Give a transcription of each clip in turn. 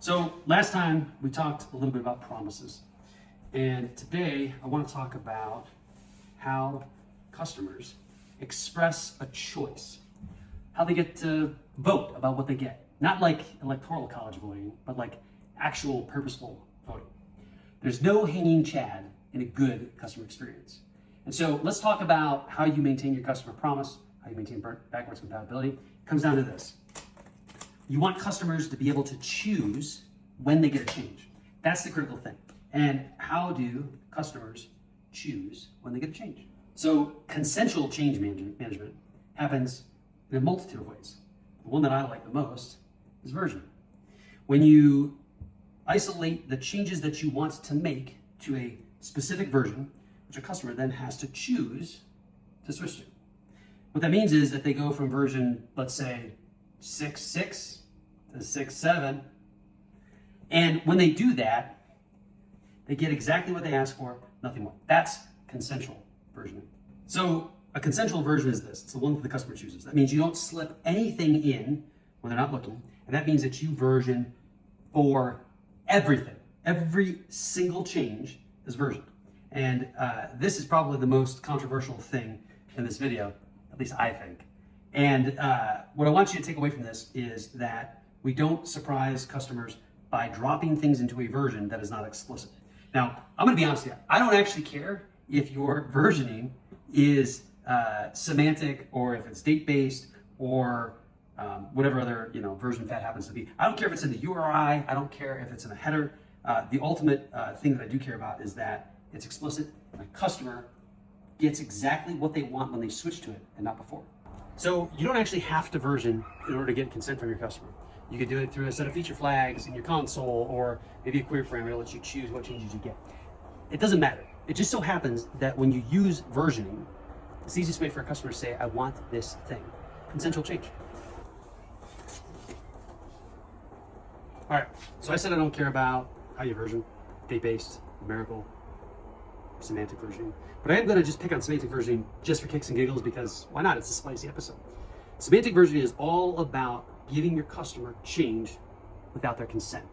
So last time we talked a little bit about promises, and today I want to talk about how customers express a choice, how they get to vote about what they get. Not like electoral college voting, but like actual purposeful voting. There's no hanging chad in a good customer experience. And so let's talk about how you maintain your customer promise, how you maintain backwards compatibility. It comes down to this. You want customers to be able to choose when they get a change. That's the critical thing. And how do customers choose when they get a change? So consensual change management happens in a multitude of ways. The one that I like the most is versioning. When you isolate the changes that you want to make to a specific version, which a customer then has to choose to switch to. What that means is that they go from version, let's say, 6.6 to 6.7. And when they do that, they get exactly what they ask for, nothing more. That's consensual versioning. So a consensual version is this. It's the one that the customer chooses. That means you don't slip anything in when they're not looking. And that means that you version for everything. Every single change is versioned. And this is probably the most controversial thing in this video, at least I think. And what I want you to take away from this is that we don't surprise customers by dropping things into a version that is not explicit. Now, I'm gonna be honest with you. I don't actually care if your versioning is semantic or if it's date-based or whatever other version that happens to be. I don't care if it's in the URI. I don't care if it's in a header. The ultimate thing that I do care about is that it's explicit. My customer gets exactly what they want when they switch to it and not before. So you don't actually have to version in order to get consent from your customer. You could do it through a set of feature flags in your console or maybe a query parameter that lets you choose what changes you get. It doesn't matter. It just so happens that when you use versioning, it's the easiest way for a customer to say, I want this thing. Consensual change. All right, so I said I don't care about how you version, date-based, numerical, semantic versioning. But I am going to just pick on semantic versioning just for kicks and giggles because why not? It's a spicy episode. Semantic versioning is all about giving your customer change without their consent,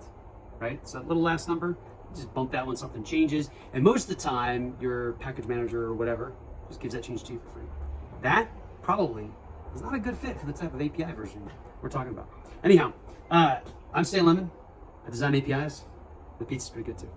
right? So that little last number, just bump that when something changes. And most of the time, your package manager or whatever just gives that change to you for free. That probably is not a good fit for the type of API versioning we're talking about. Anyhow, I'm Stan Lemon. I design APIs. The pizza's pretty good too.